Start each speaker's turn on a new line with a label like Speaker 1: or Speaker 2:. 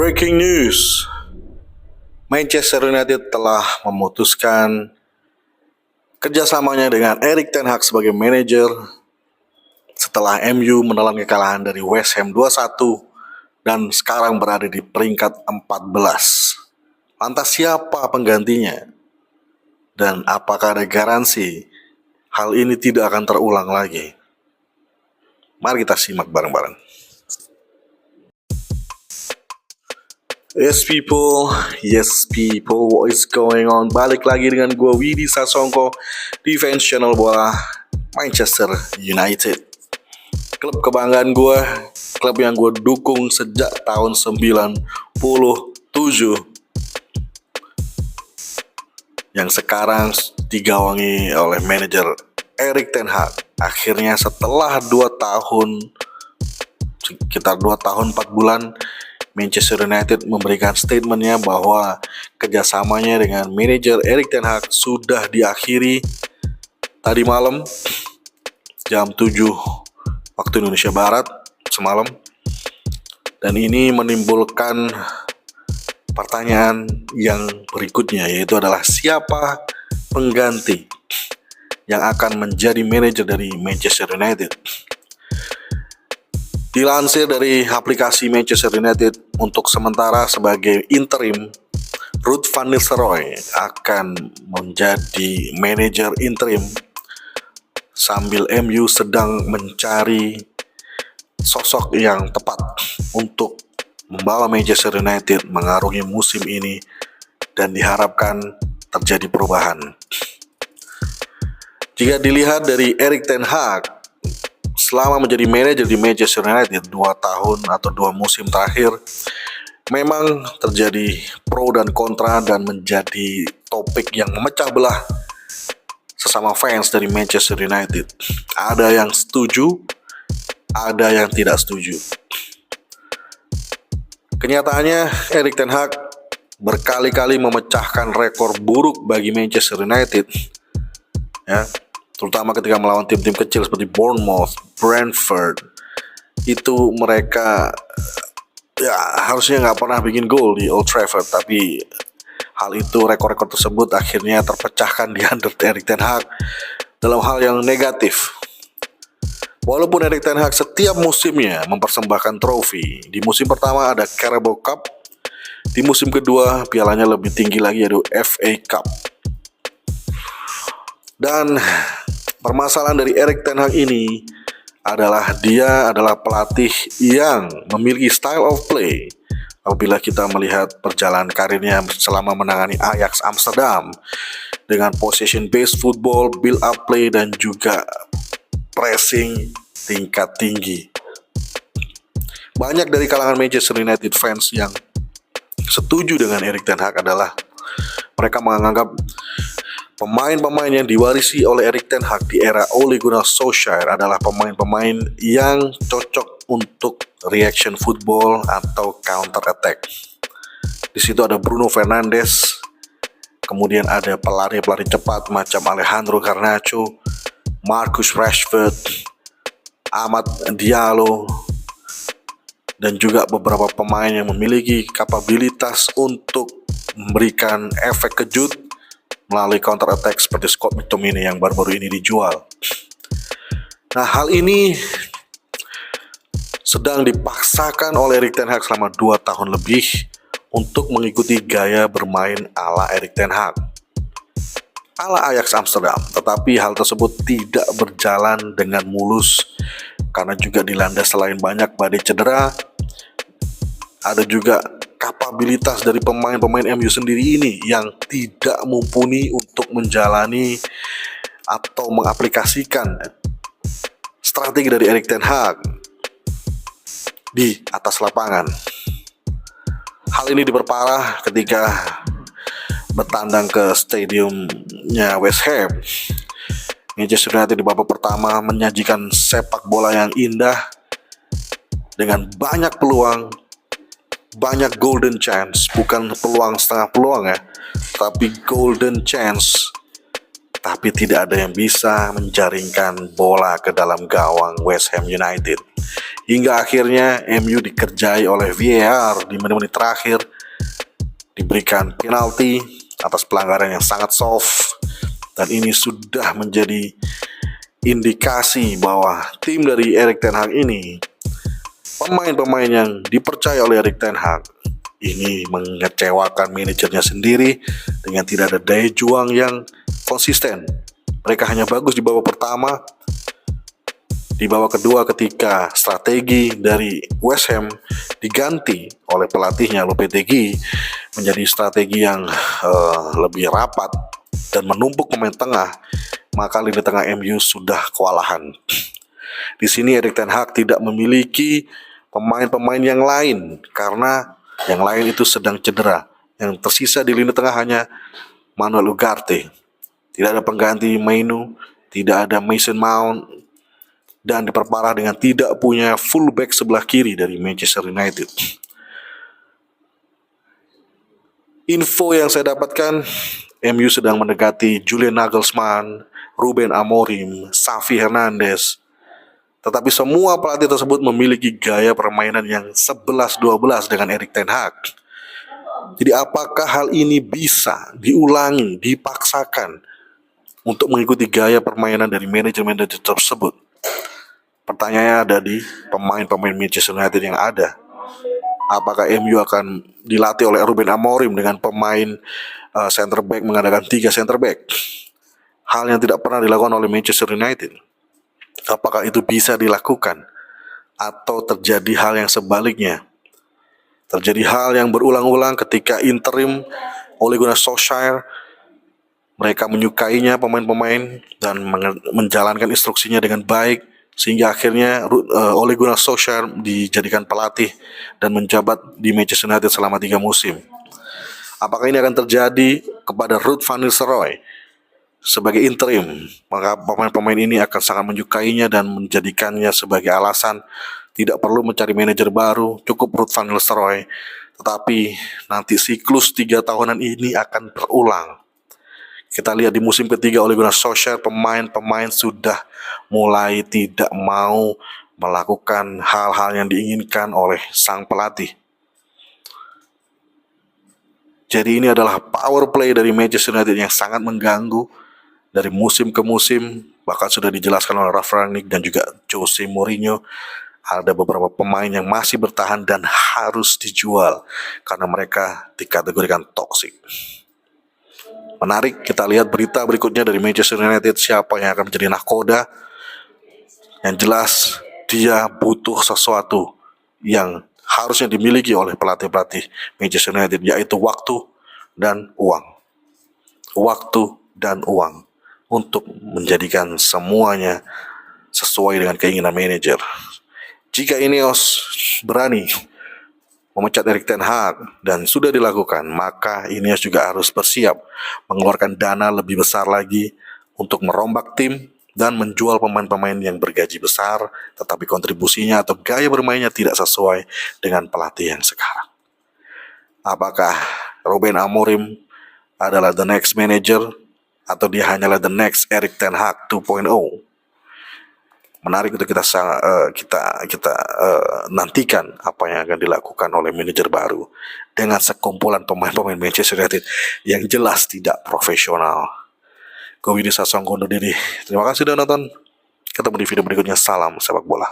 Speaker 1: Breaking news, Manchester United telah memutuskan kerjasamanya dengan Erik ten Hag sebagai manajer setelah MU menelan kekalahan dari West Ham 2-1 dan sekarang berada di peringkat 14. Lantas siapa penggantinya? Dan apakah ada garansi hal ini tidak akan terulang lagi? Mari kita simak bareng-bareng. Yes people, what is going on? Balik lagi dengan gue Widi Sasongko di fans channel bola Manchester United. Klub kebanggaan gue, klub yang gue dukung sejak tahun 97, yang sekarang digawangi oleh manajer Erik ten Hag. Akhirnya setelah 2 tahun, sekitar 2 tahun 4 bulan, Manchester United memberikan statementnya bahwa kerjasamanya dengan manajer Erik ten Hag sudah diakhiri tadi malam jam 7 waktu Indonesia Barat semalam. Dan ini menimbulkan pertanyaan yang berikutnya, yaitu adalah siapa pengganti yang akan menjadi manajer dari Manchester United. Dilansir dari aplikasi Manchester United, untuk sementara sebagai interim, Ruud van Nistelrooy akan menjadi manajer interim sambil MU sedang mencari sosok yang tepat untuk membawa Manchester United mengarungi musim ini dan diharapkan terjadi perubahan. Jika dilihat dari Erik ten Hag selama menjadi manajer di Manchester United 2 tahun atau 2 musim terakhir, memang terjadi pro dan kontra dan menjadi topik yang memecah belah sesama fans dari Manchester United. Ada yang setuju, ada yang tidak setuju. Kenyataannya Erik ten Hag berkali-kali memecahkan rekor buruk bagi Manchester United, ya, terutama ketika melawan tim-tim kecil seperti Bournemouth, Brentford. Itu mereka harusnya nggak pernah bikin gol di Old Trafford, tapi hal itu, rekor-rekor tersebut akhirnya terpecahkan di under Erik ten Hag dalam hal yang negatif. Walaupun Erik ten Hag setiap musimnya mempersembahkan trofi. Di musim pertama ada Carabao Cup, di musim kedua pialanya lebih tinggi lagi, yaitu FA Cup. Dan permasalahan dari Erik ten Hag ini adalah dia adalah pelatih yang memiliki style of play. Apabila kita melihat perjalanan karirnya selama menangani Ajax Amsterdam dengan possession based football, build up play, dan juga pressing tingkat tinggi. Banyak dari kalangan Manchester United fans yang setuju dengan Erik ten Hag adalah mereka menganggap pemain-pemain yang diwarisi oleh Erik ten Hag di era Ole Gunnar Solskjaer adalah pemain-pemain yang cocok untuk reaction football atau counter attack. Di situ ada Bruno Fernandes, kemudian ada pelari-pelari cepat macam Alejandro Garnacho, Marcus Rashford, Amad Diallo, dan juga beberapa pemain yang memiliki kapabilitas untuk memberikan efek kejut melalui counter attack seperti Scott McTominay yang baru-baru ini dijual. Nah, hal ini sedang dipaksakan oleh Erik ten Hag selama 2 tahun lebih untuk mengikuti gaya bermain ala Erik ten Hag, ala Ajax Amsterdam. Tetapi hal tersebut tidak berjalan dengan mulus karena juga dilanda selain banyak badai cedera, ada juga kapabilitas dari pemain-pemain MU sendiri ini yang tidak mumpuni untuk menjalani atau mengaplikasikan strategi dari Erik ten Hag di atas lapangan. Hal ini diperparah ketika bertandang ke stadiumnya West Ham. Manchester United di babak pertama menyajikan sepak bola yang indah dengan banyak peluang, banyak golden chance, bukan peluang setengah peluang ya, tapi golden chance. Tapi tidak ada yang bisa menjaringkan bola ke dalam gawang West Ham United. hingga akhirnya MU dikerjai oleh VAR di menit-menit terakhir, diberikan penalti atas pelanggaran yang sangat soft, dan ini sudah menjadi indikasi bahwa tim dari Erik ten Hag ini, pemain-pemain yang dipercaya oleh Erik ten Hag ini mengecewakan manajernya sendiri dengan tidak ada daya juang yang konsisten. Mereka hanya bagus di babak pertama, di babak kedua ketika strategi dari West Ham diganti oleh pelatihnya Lopetegui menjadi strategi yang lebih rapat dan menumpuk pemain tengah, maka lini tengah MU sudah kewalahan. Di sini Erik ten Hag tidak memiliki pemain-pemain yang lain karena yang lain itu sedang cedera. Yang tersisa di lini tengah hanya Manuel Ugarte. Tidak ada pengganti Mainu, tidak ada Mason Mount, dan diperparah dengan tidak punya fullback sebelah kiri dari Manchester United. Info yang saya dapatkan, MU sedang mendekati Julian Nagelsmann, Ruben Amorim, Xavi Hernandez. Tetapi semua pelatih tersebut memiliki gaya permainan yang 11-12 dengan Erik ten Hag. Jadi apakah hal ini bisa diulangi, dipaksakan untuk mengikuti gaya permainan dari manajer-manajer tersebut? Pertanyaannya ada di pemain-pemain Manchester United yang ada. Apakah MU akan dilatih oleh Ruben Amorim dengan pemain center back, mengadakan 3 center back? Hal yang tidak pernah dilakukan oleh Manchester United. Apakah itu bisa dilakukan? Atau terjadi hal yang sebaliknya? Terjadi hal yang berulang-ulang ketika interim Ole Gunnar Solskjaer, mereka menyukainya pemain-pemain dan menjalankan instruksinya dengan baik, sehingga akhirnya Ole Gunnar Solskjaer dijadikan pelatih dan menjabat di Manchester United selama 3 musim. Apakah ini akan terjadi kepada Ruud van Nistelrooy sebagai interim? Maka pemain-pemain ini akan sangat menyukainya dan menjadikannya sebagai alasan tidak perlu mencari manajer baru, cukup Ruud van Nistelrooy. Tetapi nanti siklus 3 tahunan ini akan berulang. Kita lihat di musim ketiga Ole Gunnar Solskjaer, pemain-pemain sudah mulai tidak mau melakukan hal-hal yang diinginkan oleh sang pelatih. Jadi ini adalah power play dari Manchester United yang sangat mengganggu dari musim ke musim. Bahkan sudah dijelaskan oleh Ralf Rangnick dan juga Jose Mourinho, ada beberapa pemain yang masih bertahan dan harus dijual karena mereka dikategorikan toksik. Menarik, kita lihat berita berikutnya dari Manchester United, siapa yang akan menjadi nahkoda. Yang jelas dia butuh sesuatu yang harusnya dimiliki oleh pelatih-pelatih Manchester United, yaitu waktu dan uang. Waktu dan uang untuk menjadikan semuanya sesuai dengan keinginan manajer. Jika Ineos berani memecat Erik ten Hag dan sudah dilakukan, maka Ineos juga harus bersiap mengeluarkan dana lebih besar lagi untuk merombak tim dan menjual pemain-pemain yang bergaji besar, tetapi kontribusinya atau gaya bermainnya tidak sesuai dengan pelatih yang sekarang. Apakah Ruben Amorim adalah the next manager atau dia hanyalah the next Erik ten Hag 2.0? Menarik untuk kita nantikan apa yang akan dilakukan oleh manajer baru dengan sekumpulan pemain-pemain Manchester United yang jelas tidak profesional. Gue Widhi Sasongko undur diri. Terima kasih sudah nonton. Ketemu di video berikutnya. Salam sepak bola.